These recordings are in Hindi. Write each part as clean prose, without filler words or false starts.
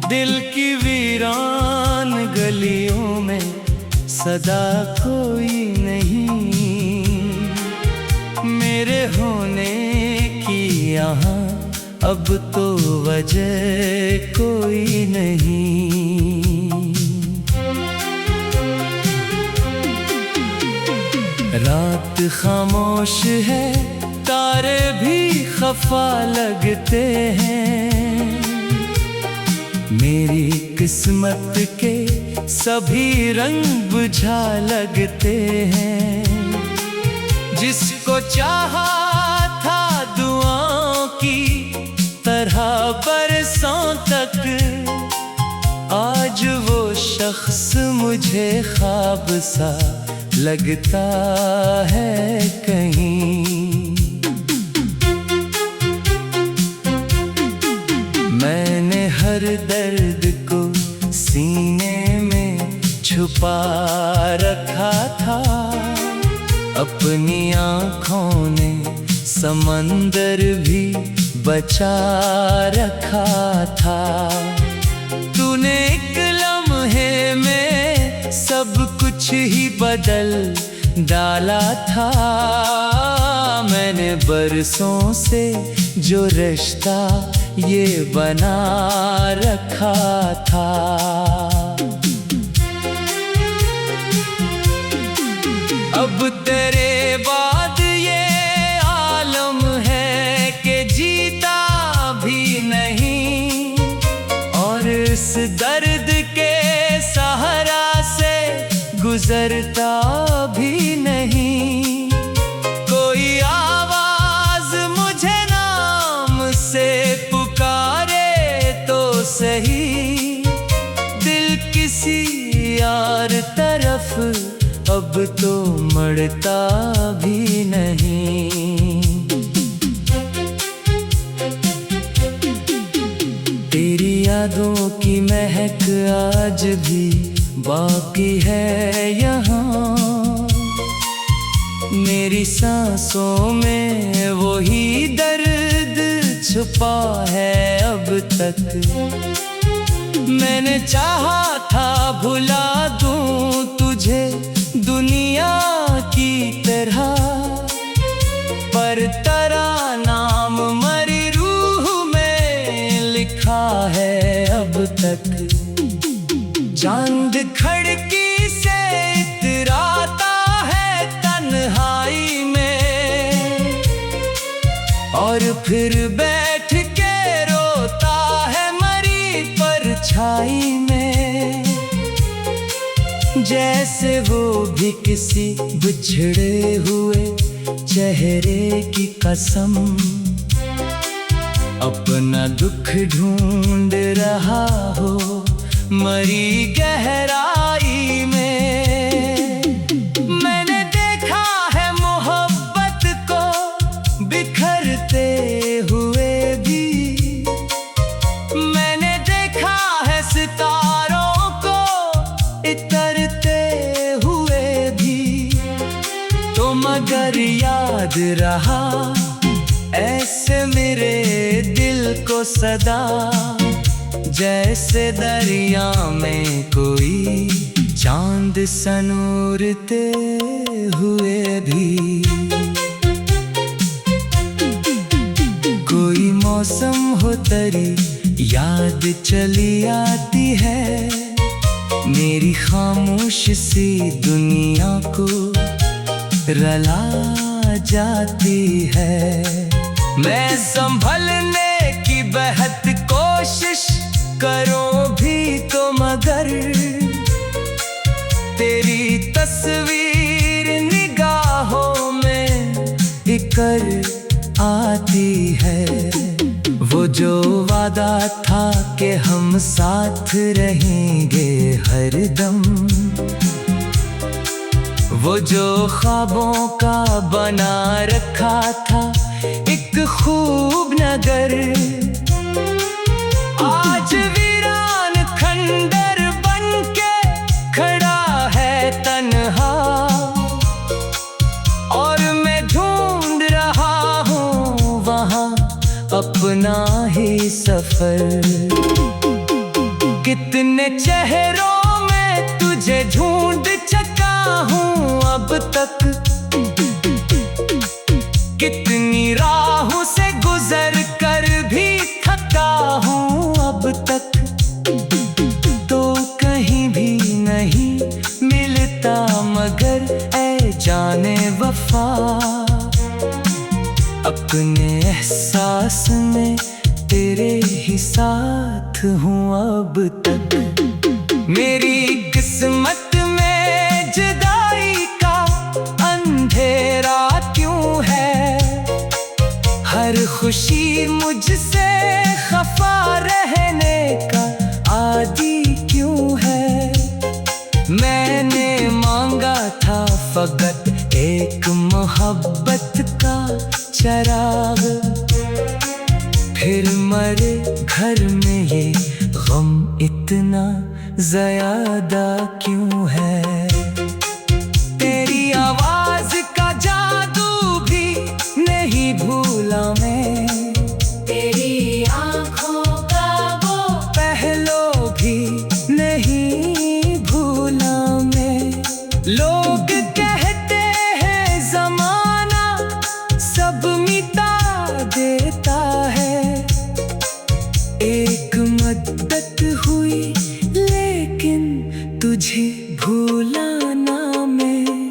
दिल की वीरान गलियों में सदा कोई नहीं, मेरे होने की यहाँ अब तो वजह कोई नहीं। रात खामोश है, तारे भी खफा लगते हैं, मेरी किस्मत के सभी रंग बुझा लगते हैं। जिसको चाहा था दुआओं की तरह बरसों तक, आज वो शख्स मुझे ख्वाब सा लगता है कहीं। मैंने हर दर्द को सीने में छुपा रखा था, अपनी आँखों ने समंदर भी बचा रखा था। तूने एक लम्हे में सब कुछ ही बदल डाला था, मैंने बरसों से जो रिश्ता ये बना रखा था। अब तेरे बाद ये आलम है कि जीता भी नहीं, और इस दर्द के सहारा से गुजरता भी नहीं। कोई आवाज मुझे नाम से पुकारे तो सही, दिल किसी यार तरफ अब तो मरता भी नहीं। तेरी यादों की महक आज भी बाकी है यहाँ, मेरी सांसों में वही दर्द छुपा है अब तक। मैंने चाहा था भुला दूं तुझे दुनिया की तरह, पर तेरा नाम मरी रूह में लिखा है अब तक। चांद खिड़की से इतराता है तन्हाई में, और फिर बैठ के रोता है मरी परछाई में। जैसे वो भी किसी बिछड़े हुए चेहरे की कसम, अपना दुख ढूंढ रहा हो मरी गहराई में। मैंने देखा है मोहब्बत को बिखरते हुए भी, मैंने देखा है सितारों को इतरते हुए भी, तो मगर याद रहा ऐसे मेरे दिल को सदा, जैसे दरिया में कोई चांद सनूरते हुए भी। कोई मौसम हो तरी याद चली आती है, मेरी खामोश सी दुनिया को रला जाती है। मैं संभलने की बेहद कोशिश करूं भी तो मगर तेरी तस्वीर निगाहों में इकर आती है। वो जो वादा था कि हम साथ रहेंगे हरदम, वो जो ख्वाबों का बना रखा था एक खूब नगर, आज वीरान खंडर बनके खड़ा है तन्हा, और मैं ढूंढ रहा हूँ वहाँ अपना ही सफर। कितने चेहरों में तुझे ढूंढ चुका हूँ अब तक, कितनी राहों से गुजर कर भी थका हूँ अब तक, तो कहीं भी नहीं मिलता मगर ऐ जाने वफा, अपने एहसास में तेरे ही साथ हूँ अब तक। मेरी किस्मत में जुदाई का अंधेरा क्यों है, हर खुशी मुझसे खफा रहने का आदी क्यों है। मैंने मांगा था फकत एक मोहब्बत का चराग, फिर मरे घर में ये गम इतना ज़्यादा क्यों है। तेरी आवाज़ का जादू भी नहीं भूला मैं, तेरी आँखों का वो पहलू भी नहीं भूला मैं। लोग कहते हैं ज़माना सब मिटा देता है, एक मद्दत हुई लेकिन तुझे भूला ना मैं।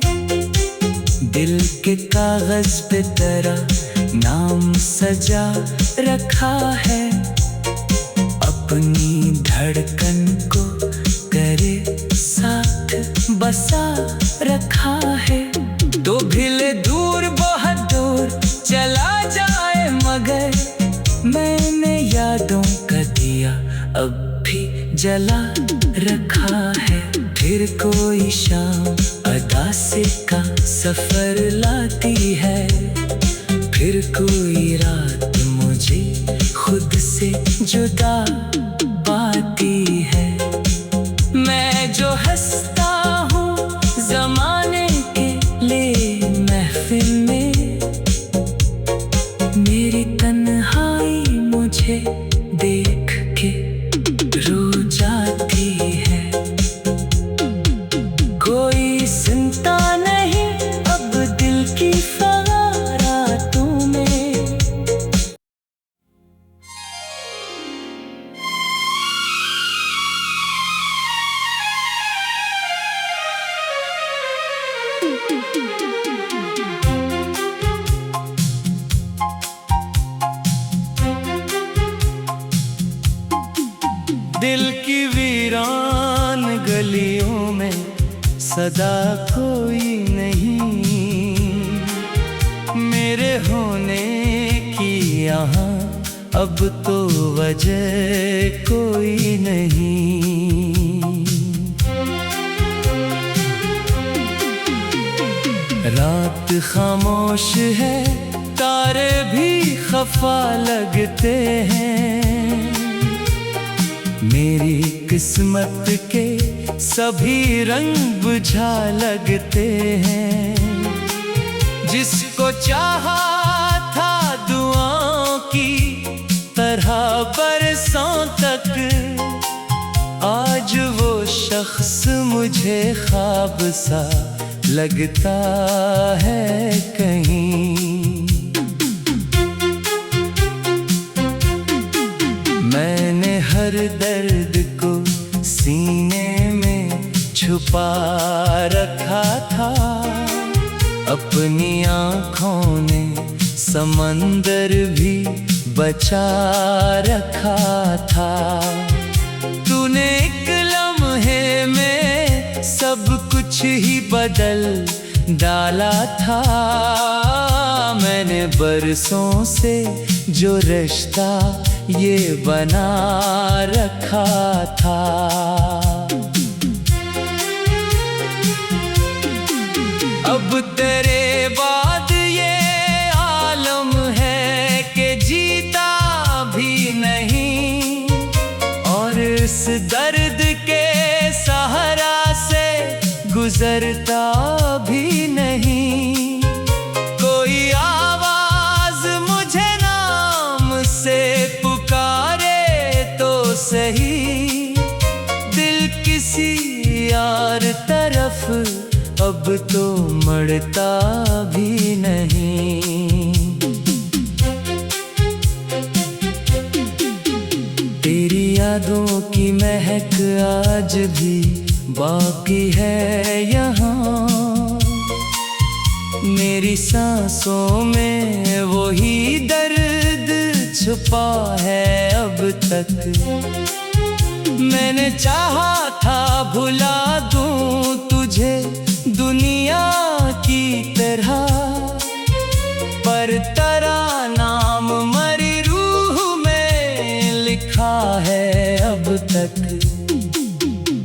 दिल के कागज पे तेरा नाम सजा रखा है, अपनी धड़कन को तेरे साथ बसा रखा है। तो भले दूर बहुत दूर चला जाए मगर मैंने यादों का दिया अब भी जला रखा है। फिर कोई शाम अदासे का सफर लाती है, फिर कोई रात मुझे खुद से जुदा पाती है। मैं जो हंसता हूँ ज़माने के लिए महफिल में, मेरी तन्हाई मुझे देख के रो जाती है। कोई सुनता नहीं अब दिल की फगारातों में। दिल की वीरान गलियों में सदा कोई नहीं, मेरे होने की यहाँ अब तो वजह कोई नहीं। रात खामोश है, तारे भी खफा लगते हैं, मेरी किस्मत के सभी रंग बुझा लगते हैं। जिसको चाहा था दुआओं की तरह बरसों तक, आज वो शख्स मुझे ख्वाब सा लगता है कहीं। मैंने हर दर्द को सीने में छुपा रखा था, अपनी आँखों ने समंदर भी बचा रखा था। तूने एक लम्हे में सब कुछ ही बदल डाला था, मैंने बरसों से जो रिश्ता ये बना रखा था। अब तेरे बाद ये आलम है कि जीता भी नहीं, और इस दर्द के सहारा से गुजरता भी नहीं। कोई आवाज मुझे नाम से पुकारे तो सही, चार तरफ अब तो मरता भी नहीं। तेरी यादों की महक आज भी बाकी है यहाँ। मेरी सांसों में वही दर्द छुपा है अब तक। मैंने चाहा था भुला दूं तुझे दुनिया की तरह, पर तेरा नाम मरी रूह में लिखा है अब तक।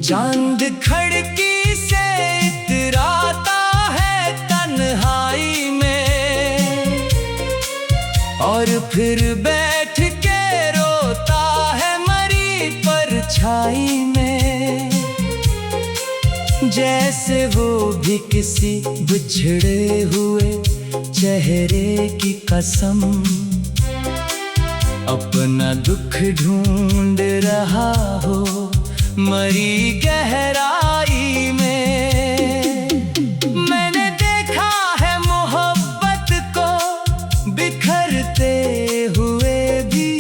चांद खिड़की से इतराता है तन्हाई में, और फिर बैठ के रोता है मरी परछाई में। जैसे वो भी किसी बिछड़े हुए चेहरे की कसम अपना दुख ढूंढ रहा हो मरी गहराई में। मैंने देखा है मोहब्बत को बिखरते हुए भी,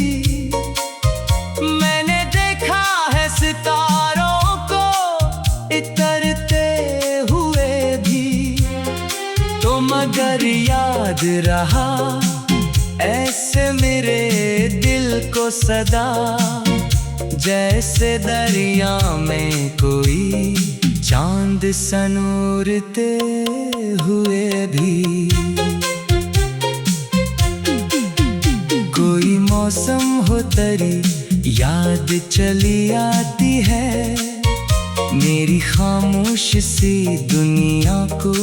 मैंने देखा है सितारों को इतरते हुए भी। तो मगर याद रहा ऐसे मेरे दिल को सदा, जैसे दरिया में कोई चांद सनूरते हुए भी। कोई मौसम हो तेरी याद चली आती है, मेरी खामोश सी दुनिया को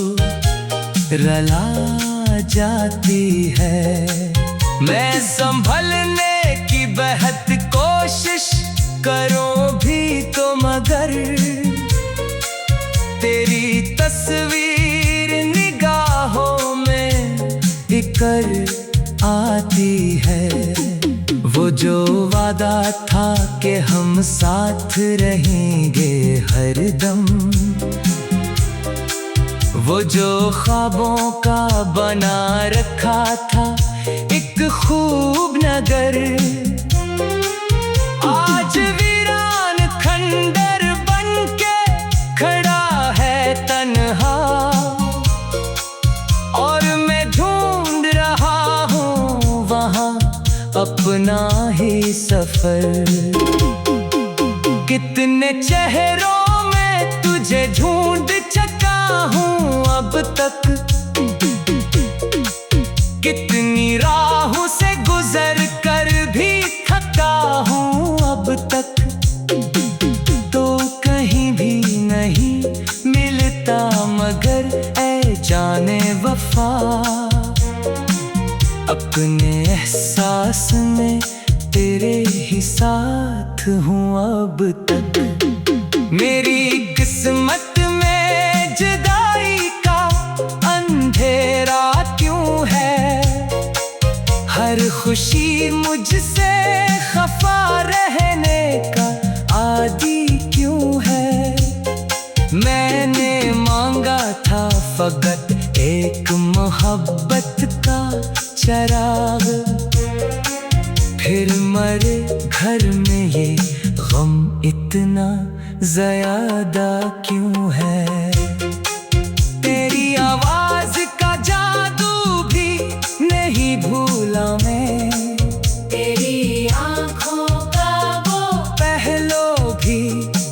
रला जाती है। मैं संभलने की बेहद कोशिश करो भी तो मगर तेरी तस्वीर निगाहों में बिखर आती है। वो जो वादा था कि हम साथ रहेंगे हरदम, वो जो ख्वाबों का बना रखा था एक खूब नगर, आज वीरान खंडर बनके खड़ा है तन्हा। और मैं ढूंढ रहा हूँ वहाँ अपना ही सफर। कितने चेहरों में तुझे ढूंढ चुका हूँ अब तक, कितनी राहों से गुजर कर भी थका हूँ अब तक। तो कहीं भी नहीं मिलता मगर ऐ जाने वफा, अपने एहसास में तेरे ही साथ हूँ अब तक। मेरी किस्मत में जुदाई का अंधेरा क्यों है, हर खुशी मुझसे खफा रहने का आदी क्यों है। मैंने मांगा था फकत एक मोहब्बत का चराग, फिर मरे घर में ये गम इतना ज़्यादा क्यों है। तेरी आवाज का जादू भी नहीं भूला मैं, तेरी आँखों का वो पहलू भी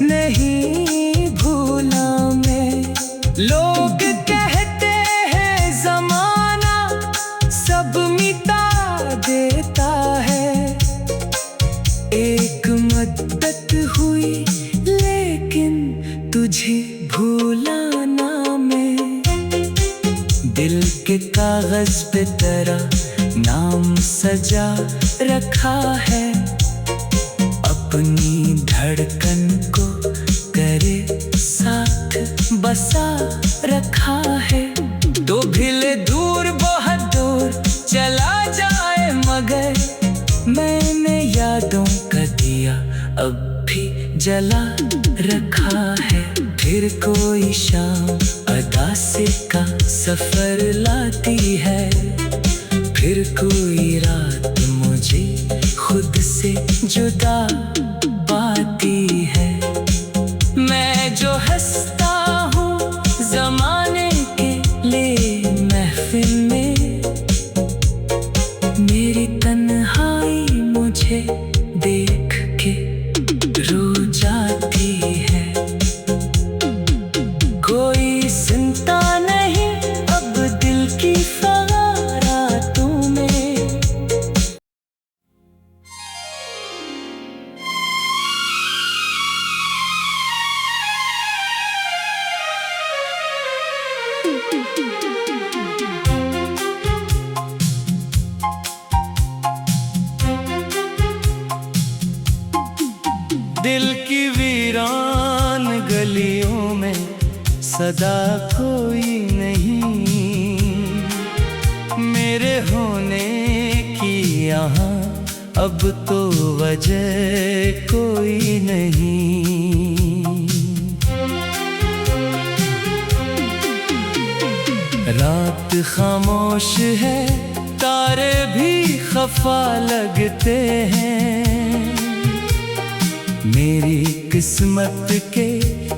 नहीं भूला मैं। लोग कहते हैं ज़माना सब मिटा देता है, एक मद्दत हुई लेकिन तुझे भूला ना मैं। दिल के कागज पे तेरा नाम सजा रखा है, अपनी धड़कन को तेरे साथ बसा रखा है। तो भले दूर बहुत दूर चला जाए मगर मैंने यादों का दिया अब भी जला रखा है। फिर कोई शाम अदा से का सफर लाती है, फिर कोई रात मुझे खुद से जुदा पाती है। मैं जो हंसता हूँ जमाने के लिए महफिल में, मेरी तन्हाई मुझे देख के रो जाती है। कोई सुनता नहीं अब दिल की फगारातों में। दिल की वीरान गलियों में सदा कोई नहीं, मेरे होने की यहाँ अब तो वजह कोई नहीं। रात खामोश है, तारे भी खफा लगते हैं, मेरी किस्मत के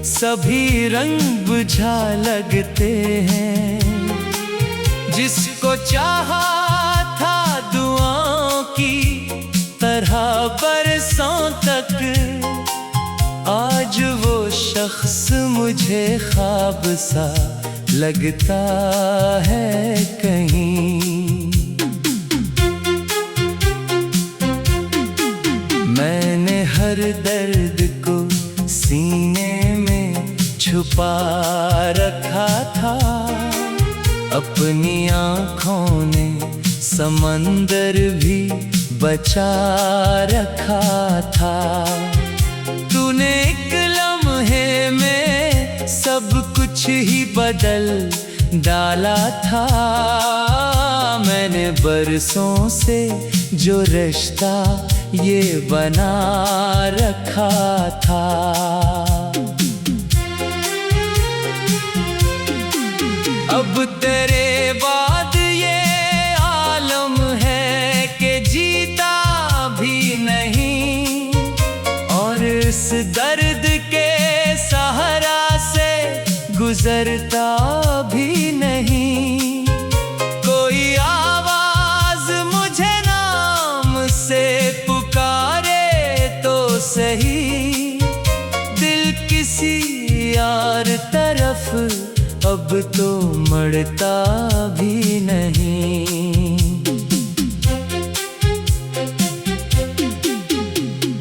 सभी रंग बुझा लगते हैं। जिसको चाहा था दुआओं की तरह बरसों तक, आज वो शख्स मुझे ख्वाब सा लगता है कहीं। मैंने हर दर्द को सीने में छुपा रखा था, अपनी आँखों ने समंदर भी बचा रखा था। तूने एक लम्हे में सब कुछ ही बदल डाला था, मैंने बरसों से जो रिश्ता ये बना रखा था। अब तेरे बाद ये आलम है कि जीता भी नहीं, और इस दर्द के सहारा से गुजरता भी नहीं। कोई आवाज मुझे नाम से पुकारे तो सही, दिल किसी यार तरफ अब तो मरता भी नहीं।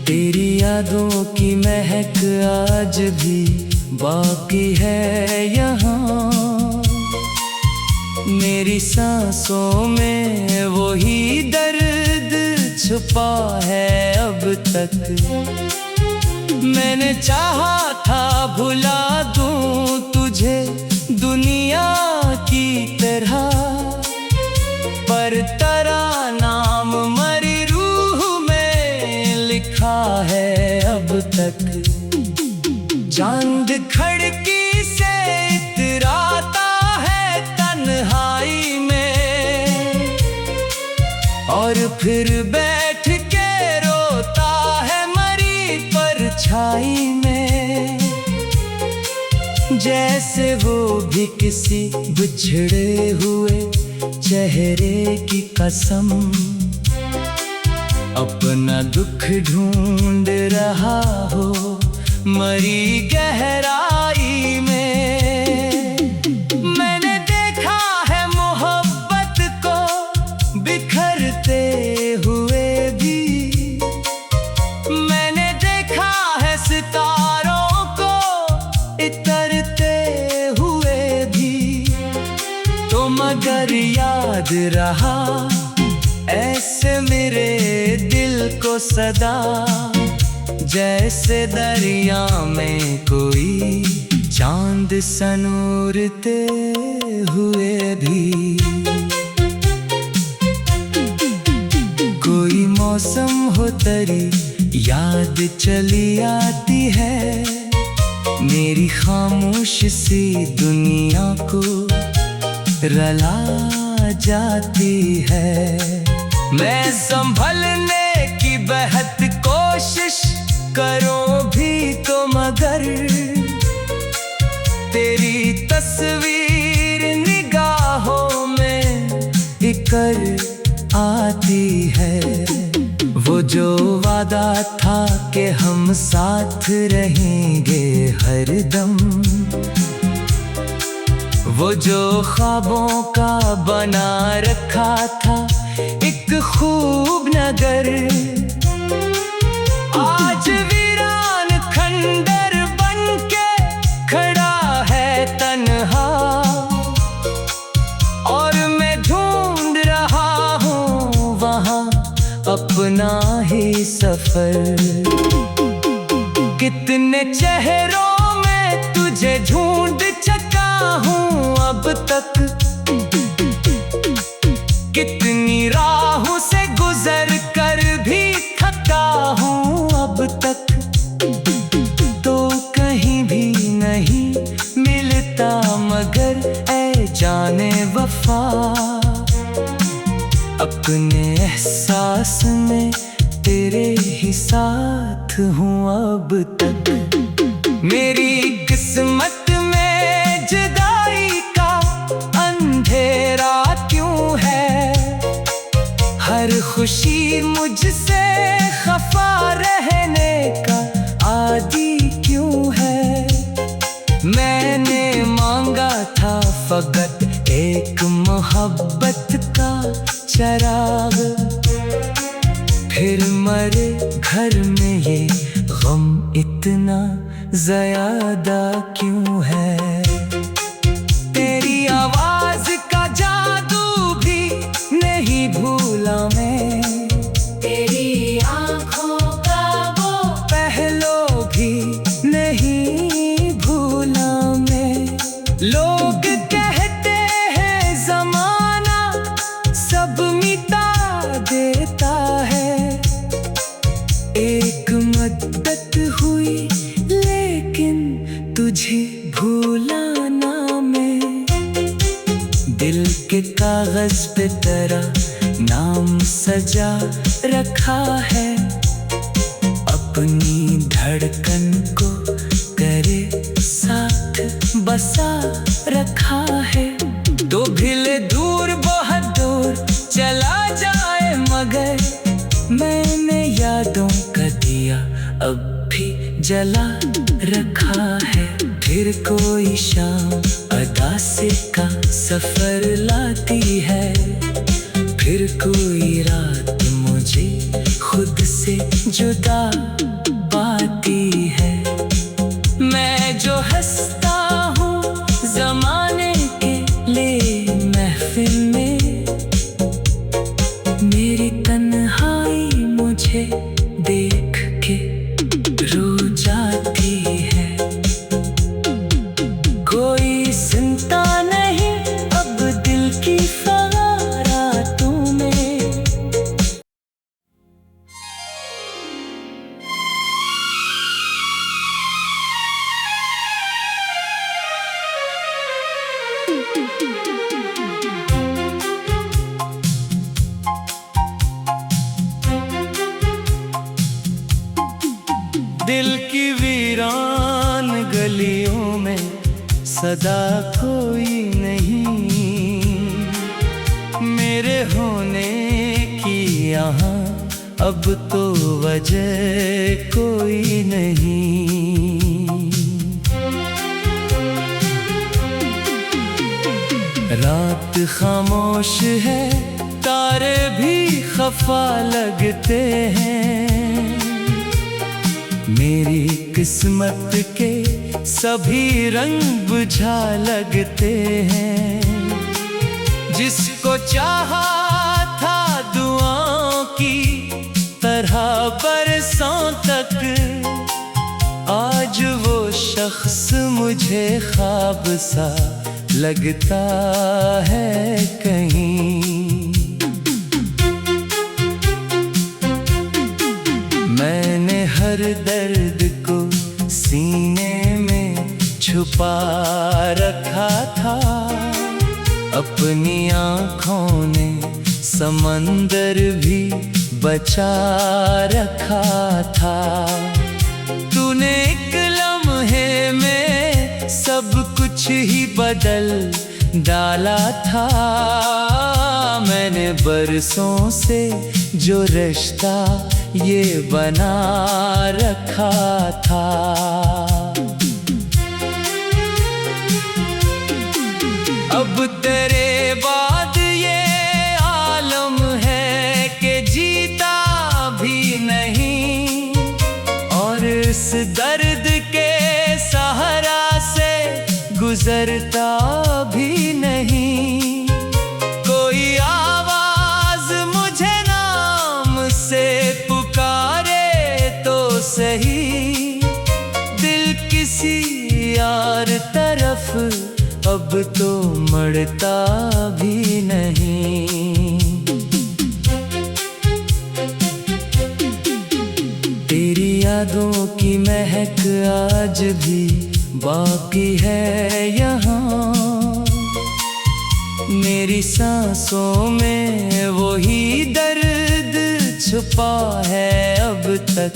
तेरी यादों की महक आज भी बाकी है यहाँ, मेरी सांसों में वही दर्द छुपा है अब तक। मैंने चाहा था भुला दूं तुझे दुनिया की तरह, पर तेरा नाम मरी रूह में लिखा है अब तक। चांद खिड़की से इतराता है तन्हाई में, और फिर बैठ के रोता है मरी परछाई में। जैसे वो भी किसी बिछड़े हुए चेहरे की कसम, अपना दुख ढूंढ रहा हो मरी गहराई में। मैंने देखा है मोहब्बत को बिखरते हुए भी, मैंने देखा है सितारों को इतरते हुए भी, तो मगर याद रहा ऐसे मेरे दिल को सदा, जैसे दरिया में कोई चांद सनूरते हुए भी। कोई मौसम हो तेरी याद चली आती है, मेरी खामोश सी दुनिया को रला जाती है। मैं संभलने की बेहद कोशिश करूं भी तो मगर तेरी तस्वीर निगाहों में इकर आती है। वो जो वादा था कि हम साथ रहेंगे हरदम, वो जो ख्वाबों का बना रखा था एक खूब नगर, आज वीरान खंडर बनके खड़ा है तन्हा। और मैं ढूंढ रहा हूँ वहाँ अपना ही सफर। कितने चेहरों में तुझे ढूंढ चुका हूँ अब तक, कितनी राहों से गुजर कर भी थका हूँ अब तक। तो कहीं भी नहीं मिलता मगर ऐ जाने वफा, अपने एहसास में तेरे ही साथ हूँ अब तक। मेरी किस्मत में जुदाई का अंधेरा क्यों है, हर खुशी मुझसे खफा रहने का आदी क्यों है। मैंने मांगा था फकत एक मोहब्बत का चराग, फिर मरे घर में ये गम इतना ज़्यादा क्यों है। तेरी आवाज का जादू भी नहीं भूला मैं, तेरी आँखों का वो पहलू भी नहीं भूला मैं। लोग कहते हैं ज़माना सब मिटा देता है, एक मद्दत हुई लेकिन तुझे भूला ना मैं। दिल के कागज पे तेरा नाम सजा रखा है, अपनी धड़कन को करे साथ बसा रखा है। तो भले दूर बहुत दूर चला जाए मगर मैंने यादों का दिया अब भी जला रखा है। फिर कोई शाम अदासी का सफर लाती है, फिर कोई रात मुझे खुद से जुदा पाती है। मैं जो हंसता हूँ ज़माने के लिए महफिल में, मेरी तन्हाई मुझे देख के रो जाती है। कोई सुनता नहीं अब दिल की फगारातों में। दिल की वीरान गलियों में सदा कोई नहीं, मेरे होने की यहाँ अब तो वजह कोई नहीं। रात खामोश है तारे भी खफा लगते हैं, मेरी किस्मत के सभी रंग बुझा लगते हैं। जिसको चाहा था दुआओं की तरह बरसों तक, आज वो शख्स मुझे ख्वाब सा लगता है कहीं। मैंने हर दर्द को सीने में छुपा रखा था। अपनी आँखों ने समंदर भी बचा रखा था। तूने एक लम्हे में सब कुछ ही बदल डाला था। मैंने बरसों से जो रिश्ता ये बना रखा था। अब तेरे बाद ये आलम है कि जीता भी नहीं, और इस दर्द के सहारा से गुजरता भी नहीं। कोई आवाज मुझे नाम से पुकारे तो सही, दिल किसी यार तरफ अब तो मरता भी नहीं। तेरी यादों की महक आज भी बाकी है यहाँ। मेरी सांसों में वही दर्द छुपा है अब तक।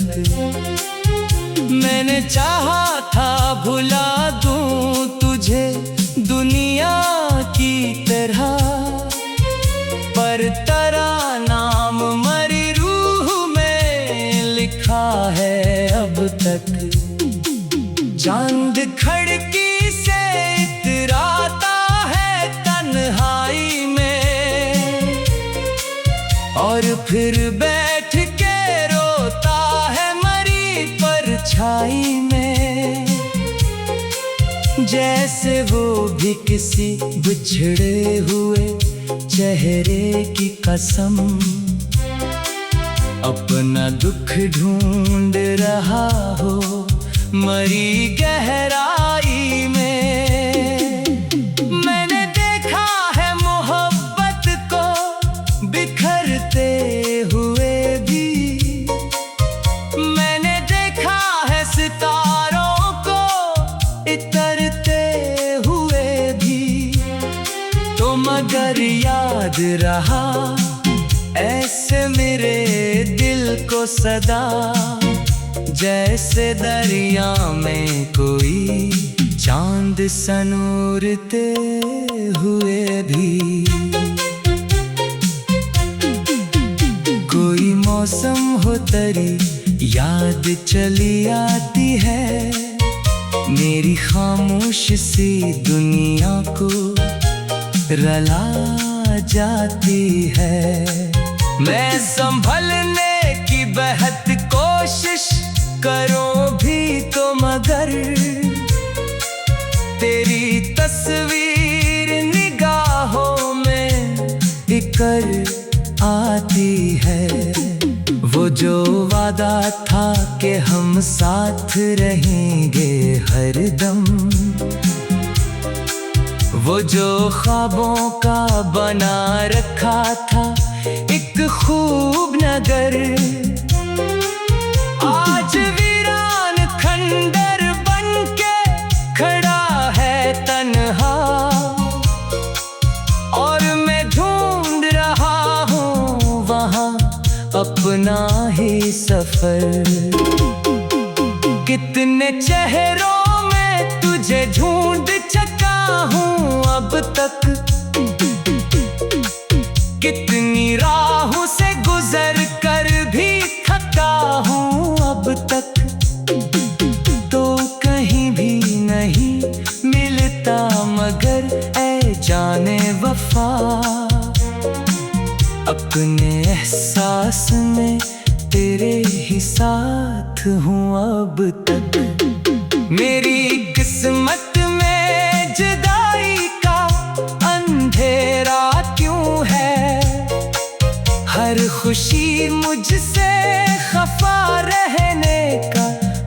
मैंने चाहा था भुला दूं तुझे दुनिया की तरह, पर तेरा नाम मरी रूह में लिखा है अब तक। चांद खिड़की से इतराता है तन्हाई में, और फिर बैठ के रोता है मरी परछाई में। जैसे वो भी किसी बिछड़े हुए चेहरे की कसम अपना दुख ढूंढ रहा हो मरी गहराई में। मैंने देखा है मोहब्बत को बिखरते हुए भी, मैंने देखा है सितारों को इतरते हुए भी। तो मगर याद रहा ऐसे मेरे दिल को सदा, जैसे दरिया में कोई चांद सनूरते हुए भी। कोई मौसम हो तेरी याद चली आती है, मेरी खामोश सी दुनिया को रला जाती है। मैं संभलने की बेहद कोशिश करूं भी तो मगर तेरी तस्वीर निगाहों में इकर आती है। वो जो वादा था कि हम साथ रहेंगे हरदम, वो जो ख्वाबों का बना रखा था एक खूब नगर, आज वीरान खंडर बनके खड़ा है तन्हा। और मैं ढूंढ रहा हूँ वहाँ अपना ही सफर। कितने चेहरों में तुझे ढूंढ चुका हूँ अब तक, कितनी राहों से गुजर कर भी थका हूँ अब तक। तो कहीं भी नहीं मिलता मगर ऐ जाने वफा, अपने एहसास में तेरे ही साथ हूँ अब तक। मेरी किस्मत में जुदाई का अंधेरा क्यों है, हर खुशी मुझसे खफा रहने का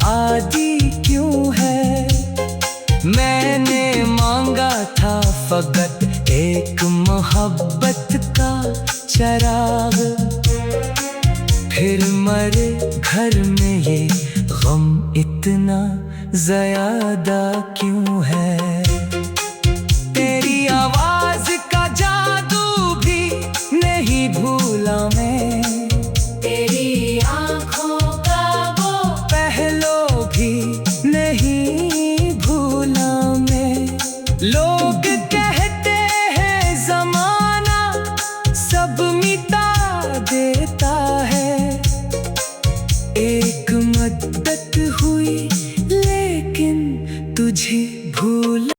आदी क्यों है। मैंने मांगा था फकत एक मोहब्बत का चराग, फिर मरे घर में ये गम इतना ज़्यादा क्यों है।